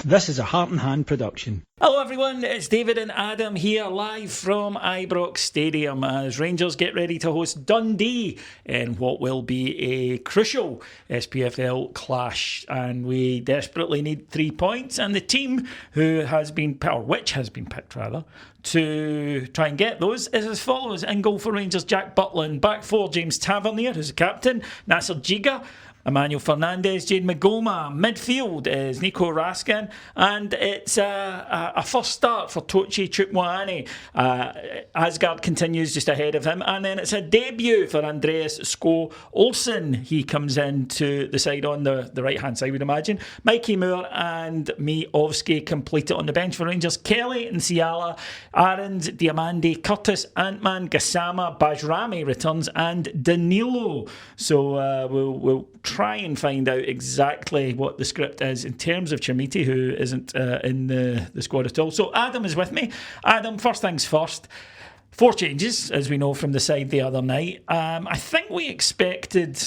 This is a Heart and Hand production. Hello everyone, it's David and Adam here live from Ibrox Stadium as Rangers get ready to host Dundee in what will be a crucial SPFL clash, and we desperately need 3 points, and the team which has been picked to try and get those is as follows. In goal for Rangers, Jack Butland. Back four, James Tavernier, who's the captain, Nasser Giga, Emmanuel Fernandez, Jane Magoma. Midfield is Nico Raskin, and it's a first start for Tochi Chukwuani. Asgard continues just ahead of him, and then it's a debut for Andreas Sko Olsen. He comes into the side on the right hand side, we'd imagine. Mikey Moore and Miovski complete it on the bench for Rangers. Kelly and Ciala, Aarons, Diamandi, Curtis, Antman, Gassama, Bajrami returns, and Danilo. So we'll try and find out exactly what the script is in terms of Chermiti, who isn't in the squad at all. So Adam is with me. Adam, first things first. 4 changes, as we know from the side the other night. I think we expected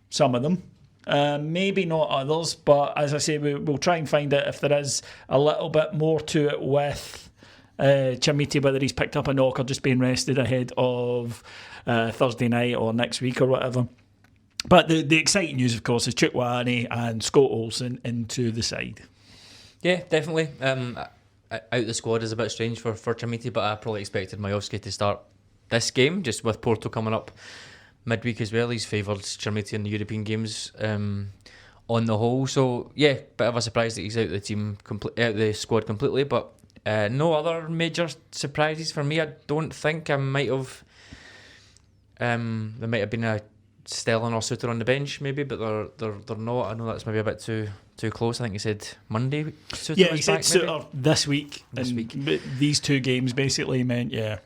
some of them. Maybe not others, but as I say, we'll try and find out if there is a little bit more to it with Chermiti, whether he's picked up a knock or just being rested ahead of Thursday night or next week or whatever. But the exciting news, of course, is Chukwuani and Scott Olsen into the side. Yeah, definitely. Out the squad is a bit strange for Chermiti, but I probably expected Miovski to start this game, just with Porto coming up midweek as well. He's favoured Chermiti in the European games on the whole. So, yeah, bit of a surprise that he's out the squad completely, but no other major surprises for me. I don't think there might have been a Stellan or Suter on the bench maybe, but they're not. I know that's maybe a bit too close. I think he said Monday Suter yeah, was he said back, Suter this week. These 2 games basically meant, yeah.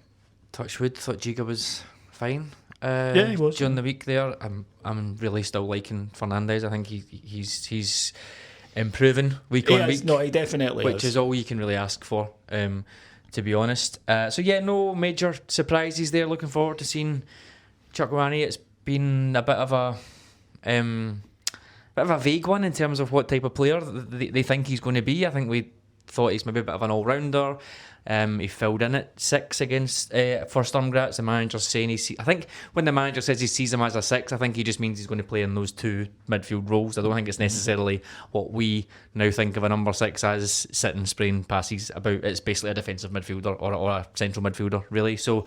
Touch wood, thought Giga was fine. Yeah, he was during the week there. I'm really still liking Fernandez. I think he's improving week on week. No, he definitely which is all you can really ask for, to be honest. So yeah, no major surprises there. Looking forward to seeing Chukwuani. It's been a bit of a vague one in terms of what type of player they think he's going to be. I think we thought he's maybe a bit of an all-rounder. He filled in at 6 against for Sturm Graz. The manager's saying I think when the manager says he sees him as a 6, I think he just means he's going to play in those 2 midfield roles. I don't think it's necessarily what we now think of a number 6 as, sitting spraying passes about. It's basically a defensive midfielder or a central midfielder, really. So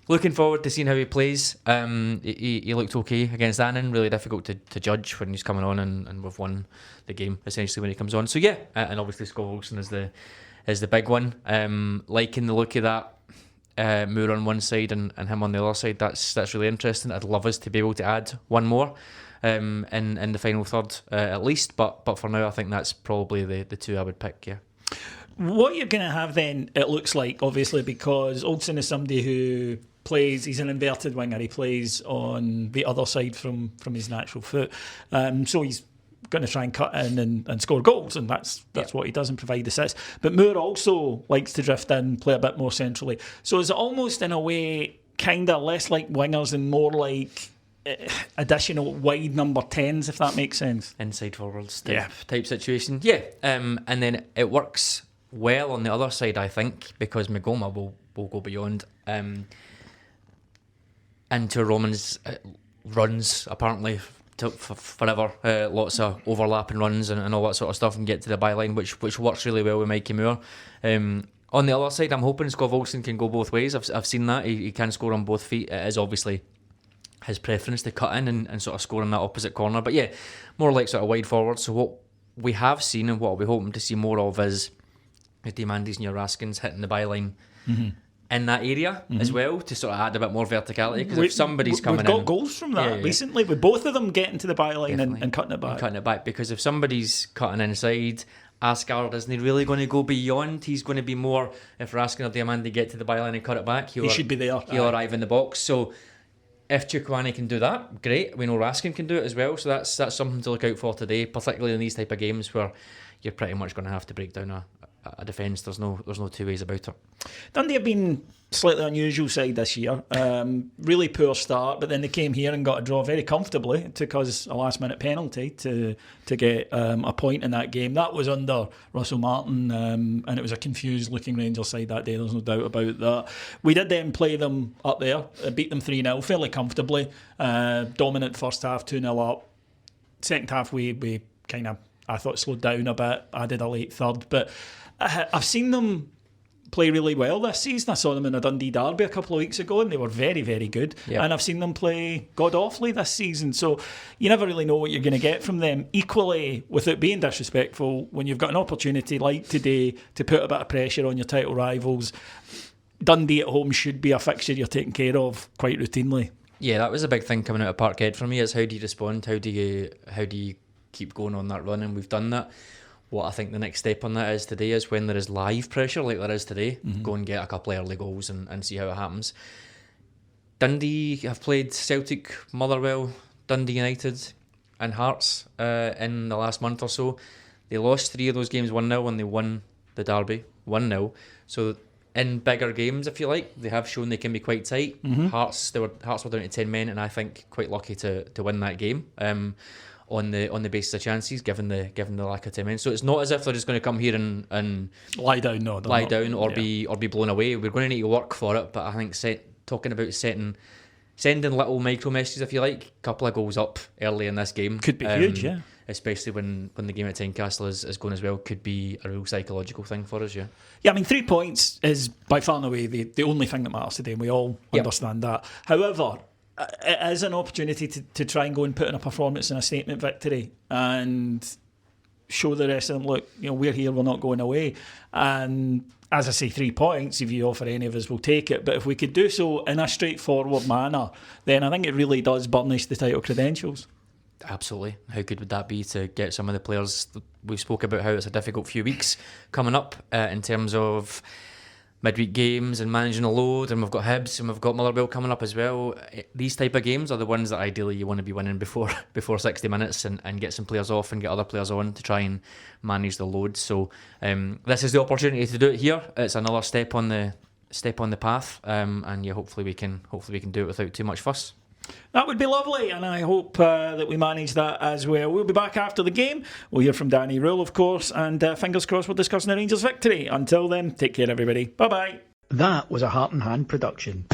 looking forward to seeing how he plays. He looked okay against Annan. Really difficult to judge when he's coming on, and we've won the game essentially when he comes on. So yeah, and obviously Scott Olsen is the big one. Liking the look of that, Moore on one side and him on the other side. That's really interesting. I'd love us to be able to add one more in the final third at least. But for now, I think that's probably the 2 I would pick. Yeah. What you're going to have then, it looks like, obviously, because Olsen is somebody who plays, he's an inverted winger, he plays on the other side from his natural foot, so he's going to try and cut in and score goals, and that's what he does and provide assists. But Moore also likes to drift in, play a bit more centrally, so it's almost in a way kind of less like wingers and more like additional wide number 10s, if that makes sense. Inside forwards type situation. And then it works well on the other side, I think, because Magoma will go beyond into Roman's runs, apparently, for forever. Lots of overlapping runs and all that sort of stuff, and get to the byline, which works really well with Mikey Moore. On the other side, I'm hoping Scott Olsen can go both ways. I've seen that. He can score on both feet. It is obviously his preference to cut in and sort of score in that opposite corner. But yeah, more like sort of wide forward. So what we have seen and what we're hoping to see more of is Diamandis and your Raskins hitting the byline in that area as well, to sort of add a bit more verticality. Because if somebody's coming in, we've got goals from that recently, with both of them getting to the byline and cutting it back. Because if somebody's cutting inside, Asgard isn't really going to go beyond. He's going to be more, if Raskin or Diamandi get to the byline and cut it back, he should be there. He'll arrive in the box. So if Chukwuani can do that, great. We know Raskin can do it as well. So that's something to look out for today, particularly in these type of games where you're pretty much going to have to break down a defence. There's no two ways about it. Dundee have been slightly unusual side this year. Really poor start, but then they came here and got a draw very comfortably. It took us a last minute penalty to get a point in that game. That was under Russell Martin, and it was a confused looking Rangers side that day, there's no doubt about that. We did then play them up there, beat them 3-0 fairly comfortably. Dominant first half, 2-0 up. Second half we kind of, I thought, slowed down a bit. I did a late third, but I've seen them play really well this season. I saw them in a Dundee derby a couple of weeks ago and they were very, very good. Yep. And I've seen them play god-awfully this season. So you never really know what you're going to get from them. Equally, without being disrespectful, when you've got an opportunity like today to put a bit of pressure on your title rivals, Dundee at home should be a fixture you're taking care of quite routinely. Yeah, that was a big thing coming out of Parkhead for me, is how do you respond? How do you keep going on that run? And we've done that. What I think the next step on that is today is when there is live pressure like there is today, go and get a couple of early goals and see how it happens. Dundee have played Celtic, Motherwell, Dundee United and Hearts in the last month or so. They lost 3 of those games 1-0 and they won the derby 1-0. So in bigger games, if you like, they have shown they can be quite tight. Hearts were down to 10 men and I think quite lucky to win that game. On the basis of chances, given the lack of 10 men. So it's not as if they're just going to come here and lie down, be blown away. We're going to need to work for it. But I think talking about sending little micro messages, if you like, a couple of goals up early in this game could be huge, yeah. Especially when the game at Tynecastle is going as well, could be a real psychological thing for us, yeah. Yeah, I mean, 3 points is by far and away the only thing that matters today, and we all understand that. However, it is an opportunity to try and go and put in a performance and a statement victory and show the rest of them, look, we're here, we're not going away. And as I say, 3 points, if you offer any of us, we'll take it. But if we could do so in a straightforward manner, then I think it really does burnish the title credentials. Absolutely. How good would that be to get some of the players? We spoke about how it's a difficult few weeks coming up in terms of midweek games and managing a load, and we've got Hibs and we've got Motherwell coming up as well. These type of games are the ones that ideally you want to be winning before 60 minutes and get some players off and get other players on to try and manage the load. So this is the opportunity to do it here. It's another step on the path, and yeah, hopefully we can do it without too much fuss. That would be lovely, and I hope that we manage that as well. We'll be back after the game. We'll hear from Danny Rule, of course, and fingers crossed we're discussing the Rangers' victory. Until then, take care, everybody. Bye-bye. That was a Heart and Hand production.